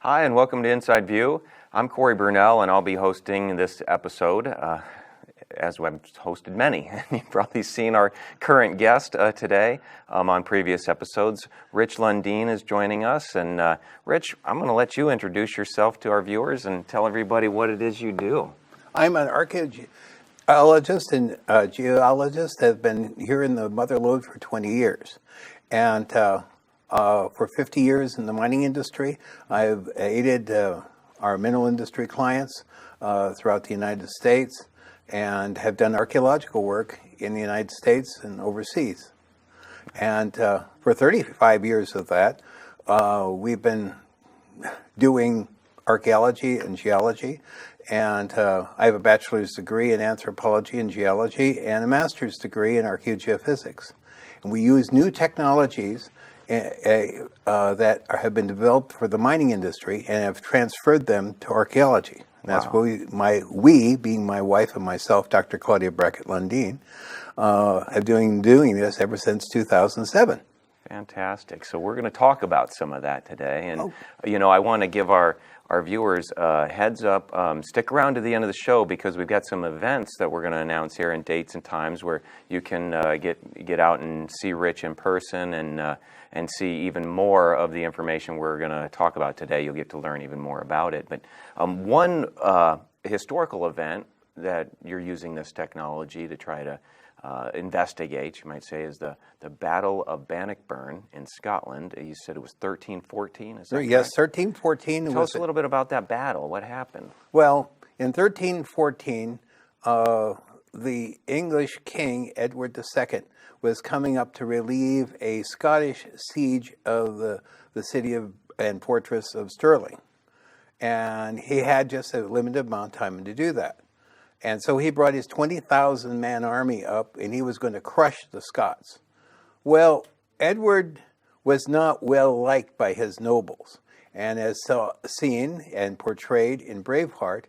Hi, and welcome to Inside View. I'm Cory Burnell, and I'll be hosting this episode, as I've hosted many. You've probably seen our current guest today on previous episodes. Rich Lundin is joining us. And Rich, I'm going to let you introduce yourself to our viewers and tell everybody what it is you do. I'm an archaeologist and geologist. Have been here in the Mother Lode for 20 years. And for 50 years in the mining industry, I've aided our mineral industry clients throughout the United States and have done archaeological work in the United States and overseas. And for 35 years of that, we've been doing archaeology and geology. And I have a bachelor's degree in anthropology and geology and a master's degree in archaeogeophysics. And we use new technologies that have been developed for the mining industry and have transferred them to archaeology. And that's what we, being my wife and myself, Dr. Claudia Brackett Lundin, have doing this ever since 2007. Fantastic. So we're going to talk about some of that today. And, I want to give our viewers a heads up. Stick around to the end of the show because we've got some events that we're going to announce here and dates and times where you can get out and see Rich in person and see even more of the information we're going to talk about today. You'll get to learn even more about it. But one historical event that you're using this technology to try to investigate, you might say, is the Battle of Bannockburn in Scotland. You said it was 1314, is that correct? Yes, 1314. Tell us a little bit about that battle. What happened? Well, in 1314, the English king, Edward II, was coming up to relieve a Scottish siege of the city and fortress of Stirling. And he had just a limited amount of time to do that. And so he brought his 20,000-man army up, and he was going to crush the Scots. Well, Edward was not well liked by his nobles. And as seen and portrayed in Braveheart,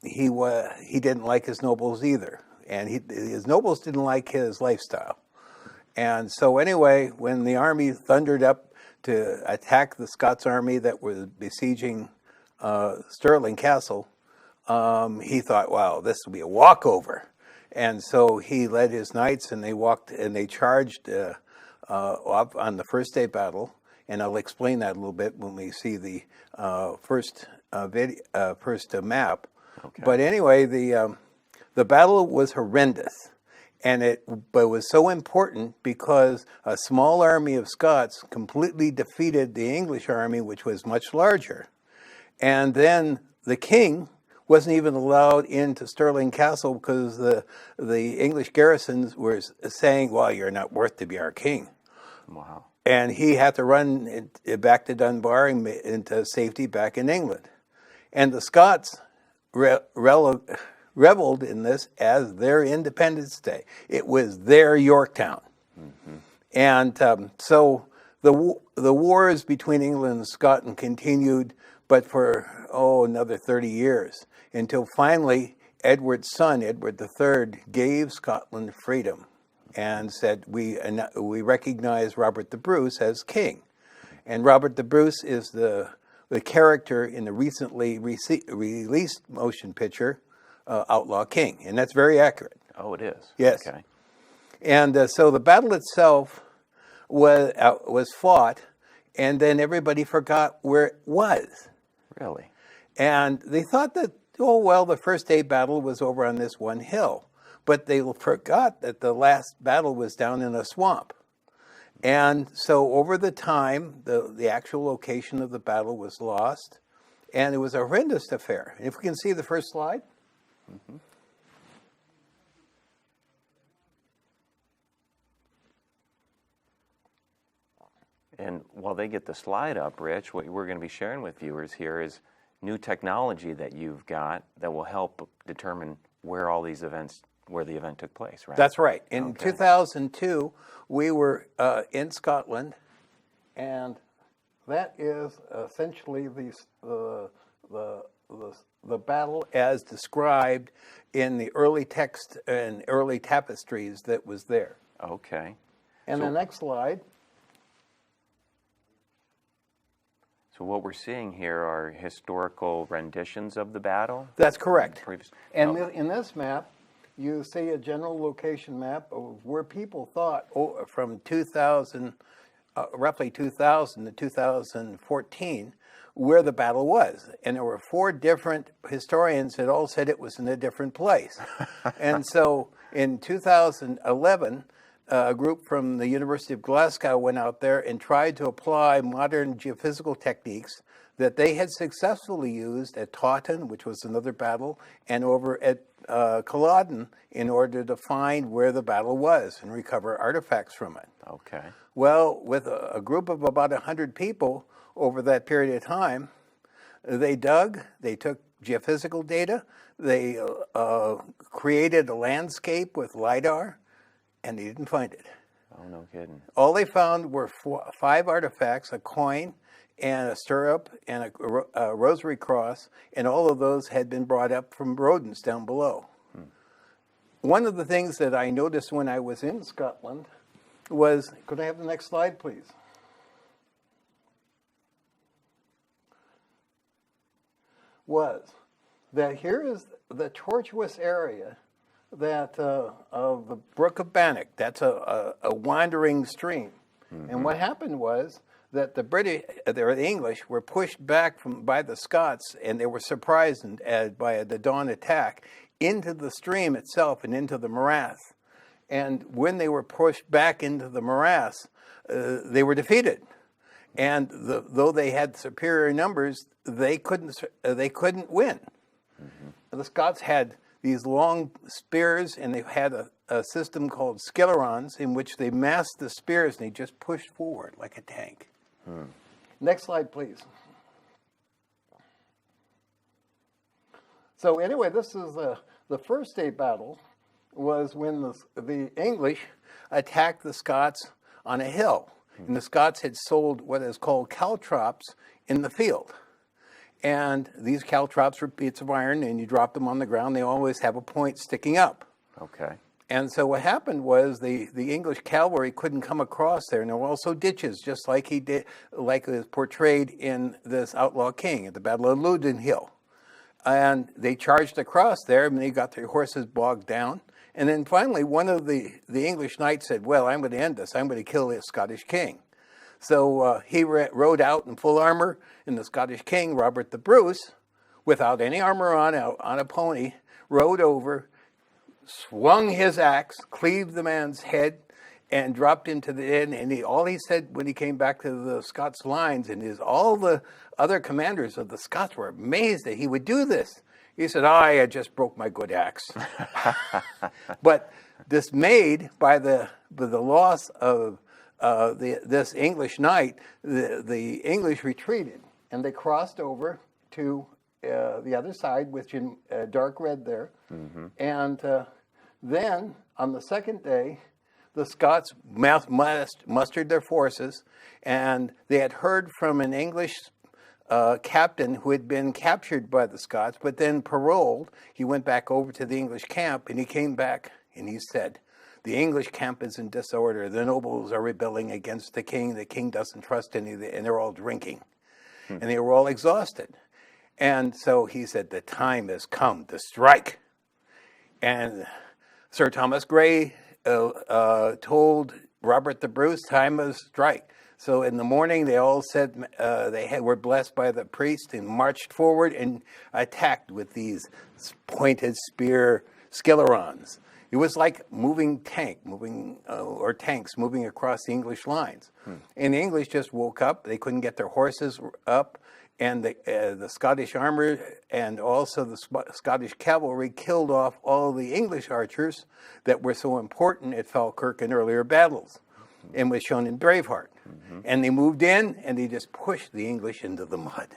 he didn't like his nobles either. And his nobles didn't like his lifestyle. And so anyway, when the army thundered up to attack the Scots army that was besieging Stirling Castle, he thought, wow, this will be a walkover. And so he led his knights and they charged up on the first day battle. And I'll explain that a little bit when we see the first map. Okay. But anyway, the battle was horrendous. But it was so important because a small army of Scots completely defeated the English army, which was much larger. And then the king wasn't even allowed into Stirling Castle because the English garrisons were saying, well, you're not worth to be our king. Wow. And he had to run back to Dunbar and into safety back in England. And the Scots reveled in this as their Independence Day. It was their Yorktown. Mm-hmm. And so the wars between England and Scotland continued, but for another 30 years, until finally Edward's son, Edward III, gave Scotland freedom and said, we recognize Robert the Bruce as king. And Robert the Bruce is the character in the recently released motion picture, Outlaw King. And that's very accurate. Oh, it is? Yes. Okay. And so the battle itself was fought, and then everybody forgot where it was. Really? And they thought that, the first day battle was over on this one hill. But they forgot that the last battle was down in a swamp. And so over the time, the actual location of the battle was lost. And it was a horrendous affair. If we can see the first slide. Mm-hmm. And while they get the slide up, Rich, what we're going to be sharing with viewers here is new technology that you've got that will help determine where the event took place, right? That's right. In 2002, we were in Scotland, and that is essentially the battle as described in the early text and early tapestries that was there. Okay. And the next slide. So what we're seeing here are historical renditions of the battle? That's correct. And Oh, in this map, you see a general location map of where people thought from 2000, roughly 2000 to 2014, where the battle was. And there were 4 different historians that all said it was in a different place. And so in 2011, a group from the University of Glasgow went out there and tried to apply modern geophysical techniques that they had successfully used at Taunton, which was another battle, and over at Culloden in order to find where the battle was and recover artifacts from it. okay. Well, with a group of about 100 people over that period of time, they dug, they took geophysical data, they created a landscape with LiDAR, and they didn't find it. Oh, no kidding. All they found were 5 artifacts, a coin and a stirrup and a rosary cross, and all of those had been brought up from rodents down below. One of the things that I noticed when I was in Scotland was, could I have the next slide, please? Was that here is the tortuous area that of the Brook of Bannock. That's a wandering stream. And what happened was that the English were pushed back by the Scots, and they were surprised by the dawn attack into the stream itself and into the morass. And when they were pushed back into the morass, they were defeated. And though they had superior numbers, they couldn't win. The Scots had these long spears, and they had a system called skillerons in which they massed the spears and they just pushed forward like a tank. Next slide, please. So anyway, this is the first day battle was when the English attacked the Scots on a hill. And the Scots had sold what is called caltrops in the field. And these caltrops were bits of iron, and you drop them on the ground. They always have a point sticking up. Okay. And so what happened was the English cavalry couldn't come across there. And there were also ditches, just like it was portrayed in this Outlaw King at the Battle of Lundin Hill. And they charged across there, and they got their horses bogged down. And then finally, one of the English knights said, well, I'm going to end this. I'm going to kill the Scottish king. So he rode out in full armor, and the Scottish king, Robert the Bruce, without any armor on a pony, rode over, swung his axe, cleaved the man's head, and dropped into the inn. And all he said when he came back to the Scots lines, and all the other commanders of the Scots were amazed that he would do this. He said, I just broke my good axe. But dismayed by the loss of this English knight, the English retreated, and they crossed over to the other side, which in dark red there. And then on the second day, the Scots mustered their forces, and they had heard from an English captain who had been captured by the Scots, but then paroled. He went back over to the English camp, and he came back, and he said, the English camp is in disorder. The nobles are rebelling against the king. The king doesn't trust any of them, and they're all drinking. And they were all exhausted. And so he said, the time has come to strike. And Sir Thomas Grey told Robert the Bruce, time to strike. So in the morning, they all said were blessed by the priest and marched forward and attacked with these pointed spear skillerons. It was like tanks moving across the English lines. And the English just woke up. They couldn't get their horses up. And the Scottish armor and also the Scottish cavalry killed off all the English archers that were so important at Falkirk in earlier battles, and was shown in Braveheart. And they moved in, and they just pushed the English into the mud.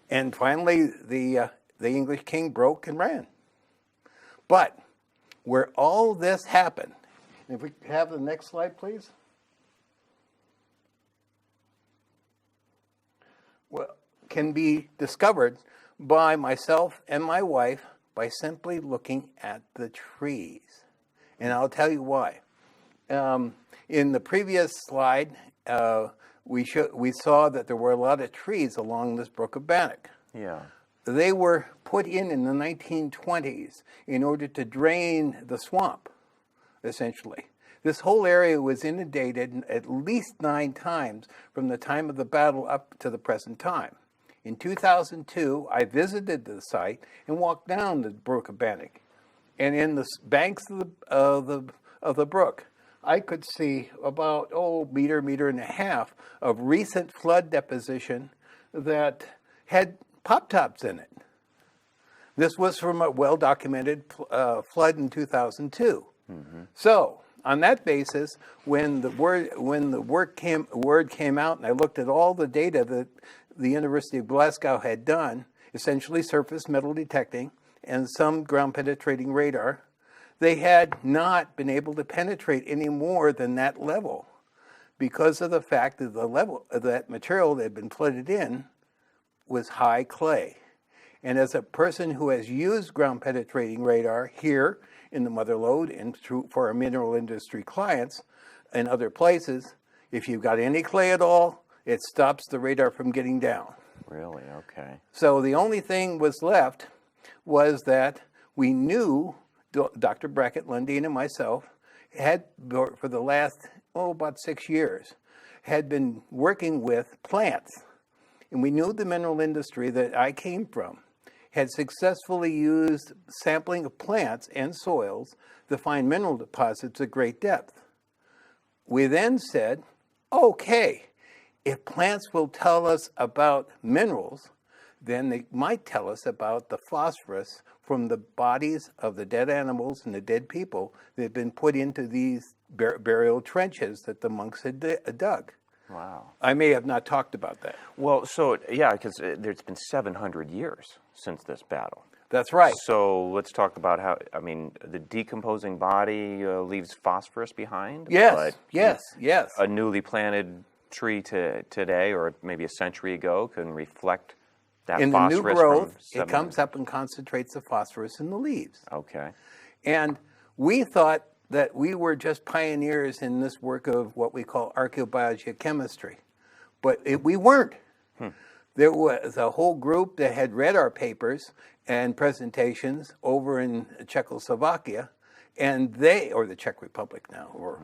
And finally, the English king broke and ran. But where all this happened, if we have the next slide, please. Well, can be discovered by myself and my wife by simply looking at the trees. And I'll tell you why. In the previous slide, we saw that there were a lot of trees along this brook of Bannock. Yeah. They were put in the 1920s in order to drain the swamp, essentially. This whole area was inundated at least 9 times from the time of the battle up to the present time. In 2002, I visited the site and walked down the brook of Bannock. And in the banks of the brook, I could see about, meter and a half of recent flood deposition that had pop tops in it. This was from a well-documented flood in 2002. Mm-hmm. So, on that basis, when the word came out, and I looked at all the data that the University of Glasgow had done, essentially surface metal detecting and some ground penetrating radar, they had not been able to penetrate any more than that level because of the fact that the level of that material that had been flooded in was high clay. And as a person who has used ground penetrating radar here in the Mother Lode and for our mineral industry clients and other places, if you've got any clay at all, it stops the radar from getting down. Really? Okay. So the only thing was left was that we knew Dr. Brackett, Lundin, and myself had, for the last, about 6 years, had been working with plants. And we knew the mineral industry that I came from had successfully used sampling of plants and soils to find mineral deposits at great depth. We then said, okay, if plants will tell us about minerals, then they might tell us about the phosphorus from the bodies of the dead animals and the dead people that had been put into these burial trenches that the monks had dug. Wow. I may have not talked about that. Well, so, yeah, because there's been 700 years since this battle. That's right. So let's talk about how, the decomposing body leaves phosphorus behind? Yes, yes. A newly planted tree today, or maybe a century ago, can reflect that in phosphorus. In the new growth, it comes up and concentrates the phosphorus in the leaves. Okay. And we thought that we were just pioneers in this work of what we call archaeogeochemistry. But we weren't. There was a whole group that had read our papers and presentations over in Czechoslovakia, or the Czech Republic now,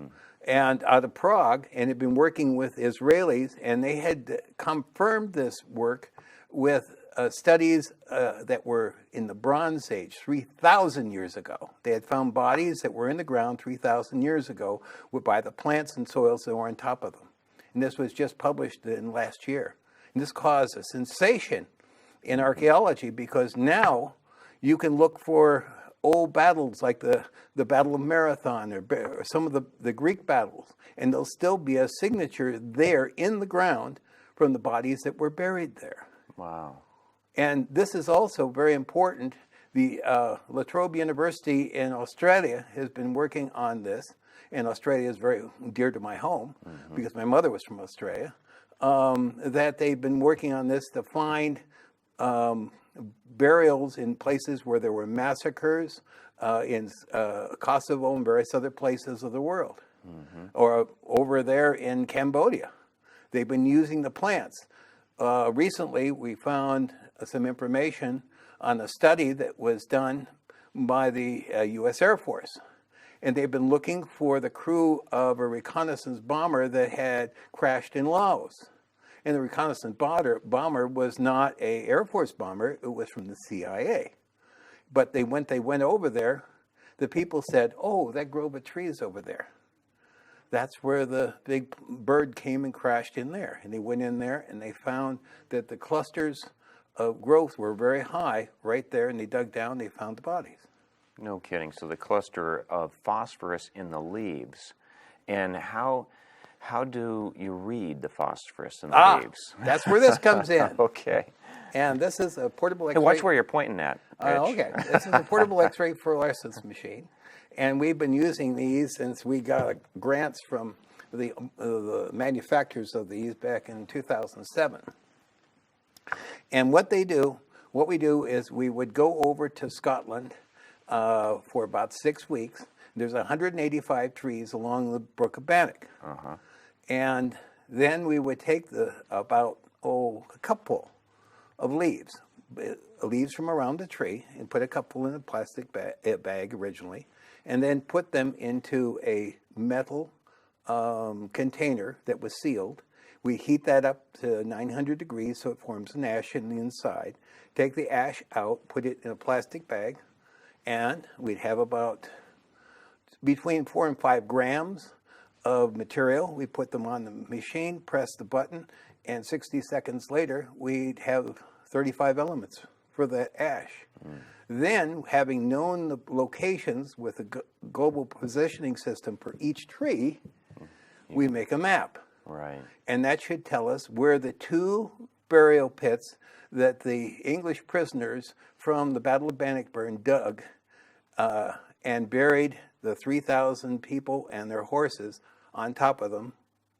and out of Prague, and had been working with Israelis, and they had confirmed this work with studies that were in the Bronze Age, 3,000 years ago. They had found bodies that were in the ground 3,000 years ago by the plants and soils that were on top of them. And this was just published in last year. And this caused a sensation in archaeology because now you can look for old battles like the Battle of Marathon or some of the Greek battles, and there'll still be a signature there in the ground from the bodies that were buried there. Wow. And this is also very important. The La Trobe University in Australia has been working on this, and Australia is very dear to my home because my mother was from Australia, that they've been working on this to find burials in places where there were massacres in Kosovo and various other places of the world, or over there in Cambodia. They've been using the plants. Recently, we found some information on a study that was done by the U.S. Air Force. And they've been looking for the crew of a reconnaissance bomber that had crashed in Laos. And the reconnaissance bomber was not an Air Force bomber, it was from the CIA. But they went over there, the people said, oh, that grove of trees over there. That's where the big bird came and crashed in there. And they went in there and they found that the clusters of growth were very high right there, and they dug down, they found the bodies. No kidding. So the cluster of phosphorus in the leaves. And how do you read the phosphorus in the leaves? That's where this comes in. Okay. And this is a portable X-ray. Hey, watch where you're pointing at, Rich. Okay. This is a portable X-ray fluorescence machine. And we've been using these since we got grants from the manufacturers of these back in 2007. And what we do is we would go over to Scotland for about 6 weeks. There's 185 trees along the Brook of Bannock. And then we would take a couple of leaves from around the tree and put a couple in a plastic bag originally, and then put them into a metal container that was sealed. We heat that up to 900 degrees so it forms an ash in the inside. Take the ash out, put it in a plastic bag, and we'd have about between 4 and 5 grams of material. We put them on the machine, press the button, and 60 seconds later, we'd have 35 elements for that ash. Then, having known the locations with a global positioning system for each tree, we make a map. Right. And that should tell us where the 2 burial pits that the English prisoners from the Battle of Bannockburn dug and buried the 3,000 people and their horses on top of them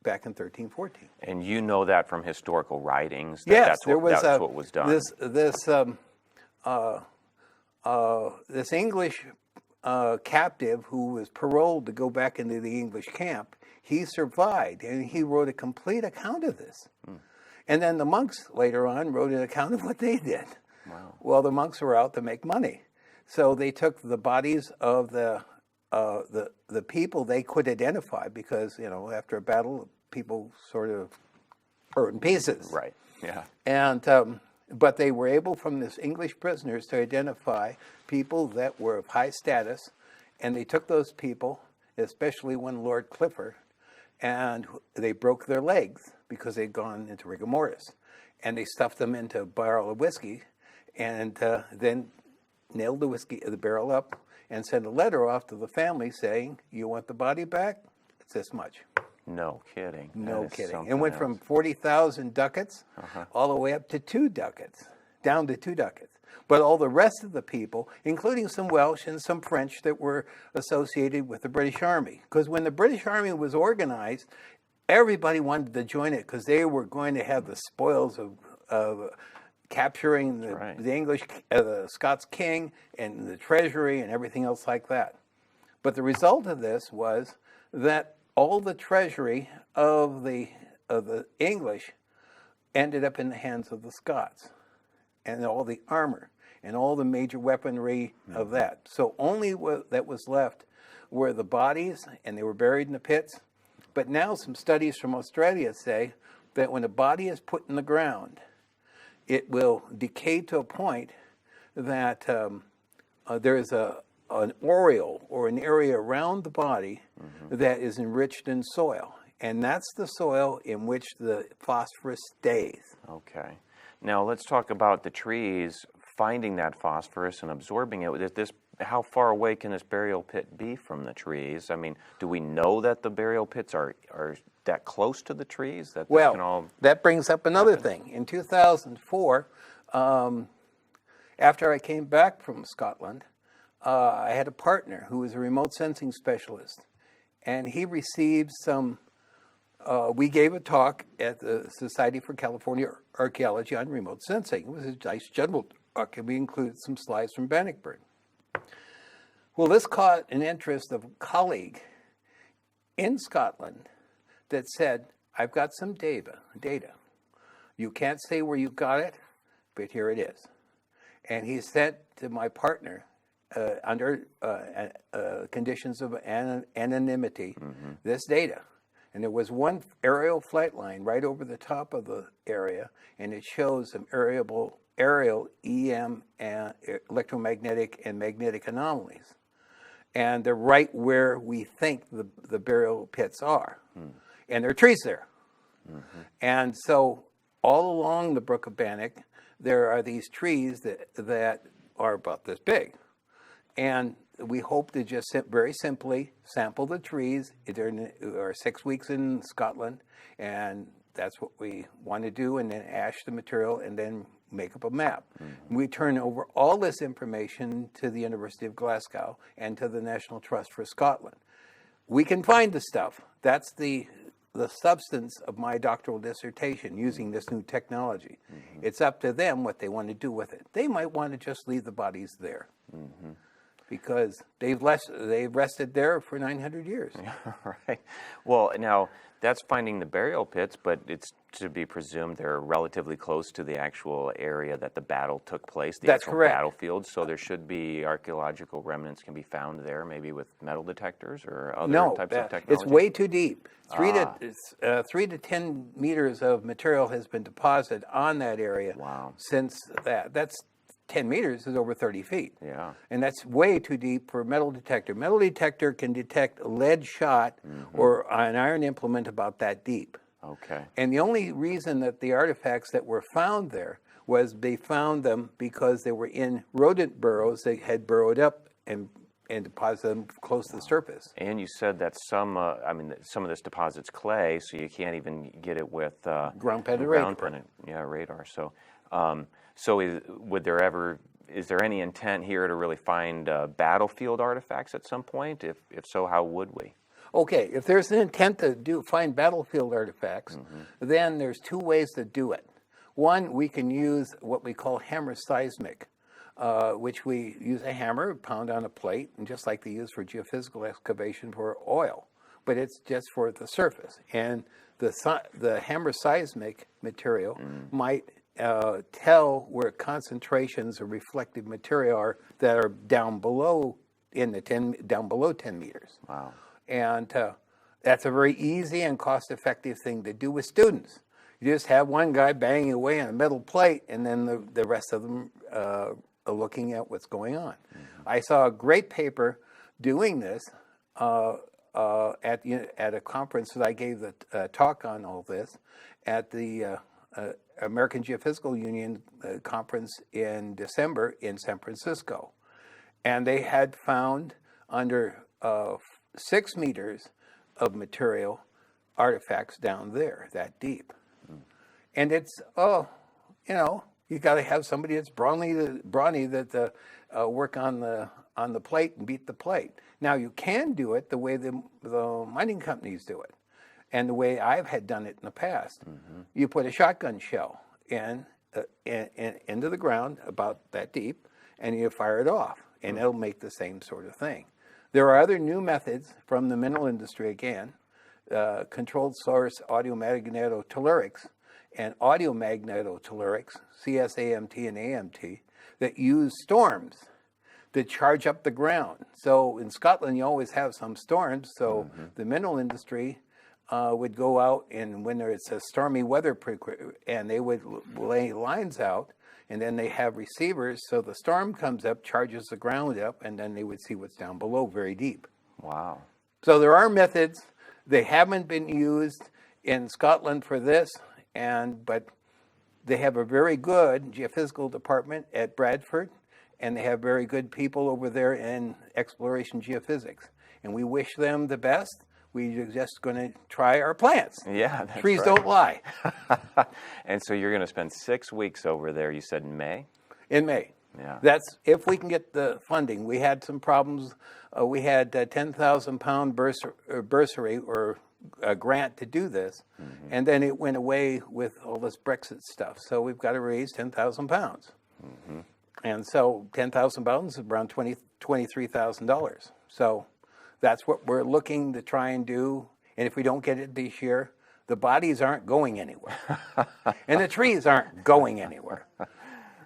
back in 1314. And you know that from historical writings? Yes, that's what was done. This English captive who was paroled to go back into the English camp, he survived, and he wrote a complete account of this. And then the monks later on wrote an account of what they did. Wow. Well, the monks were out to make money, so they took the bodies of the people they could identify, because after a battle, people sort of are in pieces. Right. Yeah. And but they were able, from this English prisoners, to identify people that were of high status, and they took those people, especially one Lord Clifford, and they broke their legs because they'd gone into rigor mortis, and they stuffed them into a barrel of whiskey, and then nailed the barrel up and sent a letter off to the family saying, "You want the body back? It's this much." No kidding. No kidding. It went from 40,000 ducats all the way up to 2 ducats, down to 2 ducats. But all the rest of the people, including some Welsh and some French that were associated with the British Army, because when the British Army was organized, everybody wanted to join it because they were going to have the spoils of capturing the English, the Scots king, and the treasury and everything else like that. But the result of this was that all the treasury of the English ended up in the hands of the Scots, and all the armor and all the major weaponry of that. So only that was left were the bodies, and they were buried in the pits. But now some studies from Australia say that when a body is put in the ground, it will decay to a point that there is an aureole, or an area around the body that is enriched in soil. And that's the soil in which the phosphorus stays. Okay. Now let's talk about the trees finding that phosphorus and absorbing it. How far away can this burial pit be from the trees? I mean, do we know that the burial pits are that close to the trees? That brings up another thing. In 2004, after I came back from Scotland, I had a partner who was a remote sensing specialist, and he received some. We gave a talk at the Society for California Archaeology on remote sensing. It was a nice general talk, and we included some slides from Bannockburn. Well, this caught an interest of a colleague in Scotland that said, "I've got some data. You can't say where you got it, but here it is." And he sent to my partner, under conditions of anonymity, this data. And there was one aerial flight line right over the top of the area, and it shows some aerial EM and electromagnetic and magnetic anomalies. And they're right where we think the burial pits are. And there are trees there. And so all along the Brook of Bannock, there are these trees that are about this big. And we hope to just very simply sample the trees. There are 6 weeks in Scotland, and that's what we want to do, and then ash the material and then make up a map. We turn over all this information to the University of Glasgow and to the National Trust for Scotland. We can find the stuff. That's the substance of my doctoral dissertation, using this new technology. It's up to them what they want to do with it. They might want to just leave the bodies there. because they've rested there for 900 years. Right. Well, now that's finding the burial pits, but it's to be presumed they're relatively close to the actual area that the battle took place, the That's actual correct. battlefield. So there should be archaeological remnants can be found there, maybe with metal detectors or other No, types of technology. it's way too deep. 3 to 10 meters of material has been deposited on that area. Wow. Since that. That's 10 meters is over 30 feet. Yeah. And that's way too deep for a metal detector. Metal detector can detect a lead shot or an iron implement about that deep. Okay. And the only reason that the artifacts that were found there was they found them because they were in rodent burrows. They had burrowed up and deposited them close to the surface. And you said that some of this deposit's clay, so you can't even get it with Ground penetrating. Radar. So, is there any intent here to really find battlefield artifacts at some point? If so, how would we? Okay, if there's an intent to find battlefield artifacts, then there's two ways to do it. One, we can use what we call hammer seismic, which we use a hammer, pound on a plate, and just like they use for geophysical excavation for oil, but it's just for the surface. And the hammer seismic material might tell where concentrations of reflective material are that are down below 10 meters. Wow. And that's a very easy and cost-effective thing to do with students. You just have one guy banging away on a metal plate, and then the rest of them are looking at what's going on. I saw a great paper doing this at a conference that I gave a talk on all this at the American Geophysical Union conference in December in San Francisco. And they had found under 6 meters of material artifacts down there that deep. And it's, you got to have somebody that's brawny that work on the plate and beat the plate. Now you can do it the way the mining companies do it, and the way I've had done it in the past. You put a shotgun shell into the ground about that deep, and you fire it off, and it'll make the same sort of thing. There are other new methods from the mineral industry again, controlled source audiomagnetotellurics and audiomagnetotellurics, CSAMT and AMT, that use storms to charge up the ground. So in Scotland, you always have some storms, so the mineral industry would go out, and when it's a stormy weather, and they would lay lines out, and then they have receivers, so the storm comes up, charges the ground up, and then they would see what's down below very deep. Wow. So there are methods. They haven't been used in Scotland for this, but they have a very good geophysical department at Bradford, and they have very good people over there in exploration geophysics. And we wish them the best. We're just going to try our plants. Yeah, that's Trees right. don't lie. And so you're going to spend 6 weeks over there, you said in May? In May. Yeah. That's if we can get the funding. We had some problems. We had a 10,000-pound bursary or a grant to do this, and then it went away with all this Brexit stuff. So we've got to raise 10,000 pounds. And so 10,000 pounds is around $23,000. So that's what we're looking to try and do. And if we don't get it this year, the bodies aren't going anywhere. And the trees aren't going anywhere.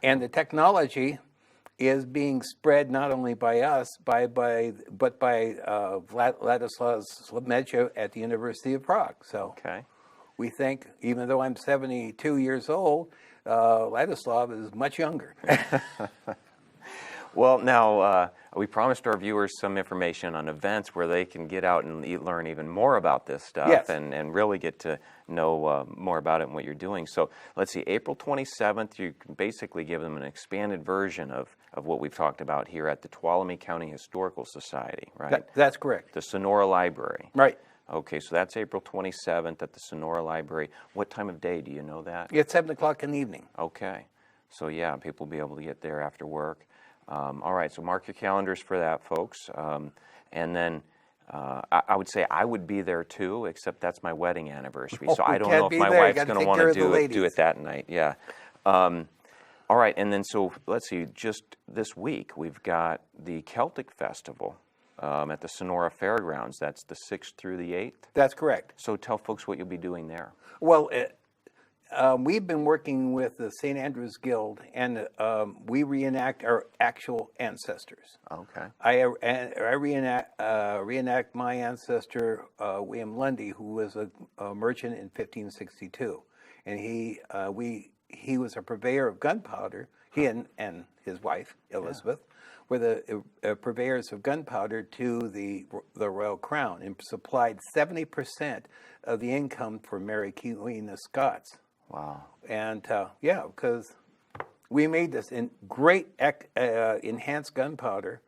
And the technology is being spread not only by us, but by Ladislav Sledmecha at the University of Prague. So we think, even though I'm 72 years old, Ladislav is much younger. Well, now, we promised our viewers some information on events where they can get out and learn even more about this stuff and really get to know more about it and what you're doing. So let's see, April 27th, you can basically give them an expanded version of what we've talked about here at the Tuolumne County Historical Society, right? That's correct. The Sonora Library. Right. Okay, so that's April 27th at the Sonora Library. What time of day, do you know that? It's 7 o'clock in the evening. Okay. So yeah, people will be able to get there after work. All right, so mark your calendars for that, folks. And then I would say I would be there too, except that's my wedding anniversary. So I don't know if my wife's going to want to do it that night. Yeah. All right, and then so let's see, just this week we've got the Celtic Festival at the Sonora Fairgrounds. That's the 6th through the 8th. That's correct. So tell folks what you'll be doing there. Well, we've been working with the St. Andrew's Guild, and we reenact our actual ancestors. Okay. I reenact my ancestor, William Lundin, who was a merchant in 1562, and he was a purveyor of gunpowder. He and his wife Elizabeth were the purveyors of gunpowder to the royal crown, and supplied 70% of the income for Mary Queen of Scots. Wow. And because we made this in great enhanced gunpowder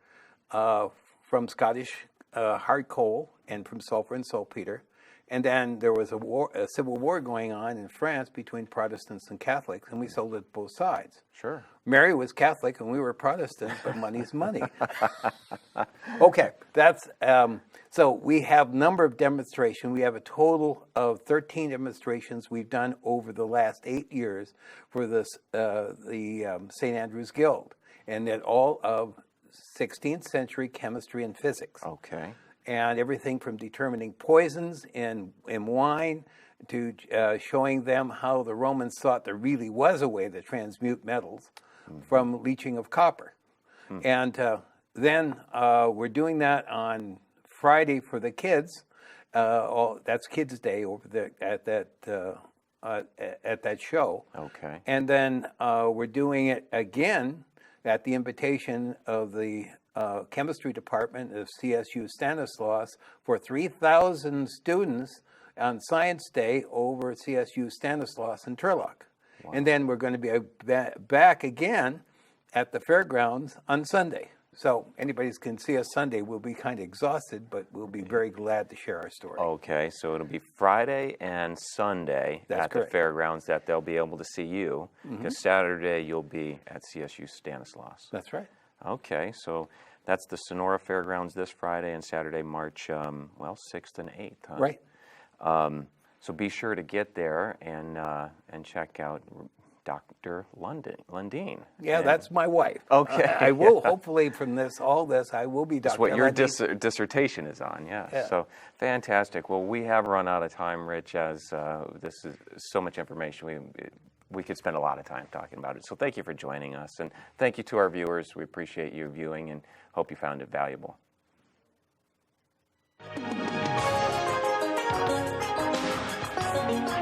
from Scottish hard coal and from sulfur and saltpeter. And then there was a civil war going on in France between Protestants and Catholics, and we sold it both sides. Sure. Mary was Catholic and we were Protestant, but money's money. Okay, that's so we have a number of demonstrations. We have a total of 13 demonstrations we've done over the last 8 years for the St. Andrew's Guild, and that all of 16th century chemistry and physics. Okay. And everything from determining poisons in wine to showing them how the Romans thought there really was a way to transmute metals from leaching of copper. And then we're doing that on Friday for the kids. That's Kids Day over there at that show. Okay. And then we're doing it again at the invitation of the chemistry department of CSU Stanislaus for 3,000 students on Science Day over at CSU Stanislaus in Turlock. Wow. And then we're going to be back again at the fairgrounds on Sunday. So anybody can see us Sunday. We'll be kind of exhausted, but we'll be very glad to share our story. Okay, so it'll be Friday and Sunday at correct. the fairgrounds that they'll be able to see you, because Saturday you'll be at CSU Stanislaus. That's right. Okay, so that's the Sonora Fairgrounds this Friday and Saturday, March 6th and 8th. Huh? Right. So be sure to get there and check out Dr. Lundin. Yeah, that's my wife. Okay. I will hopefully from all this, I will be Dr. That's what your Lundin. dissertation is on, yes. Yeah. So fantastic. Well, we have run out of time, Rich, as this is so much information. We could spend a lot of time talking about it. So thank you for joining us, and thank you to our viewers. We appreciate you viewing and hope you found it valuable. Thank you.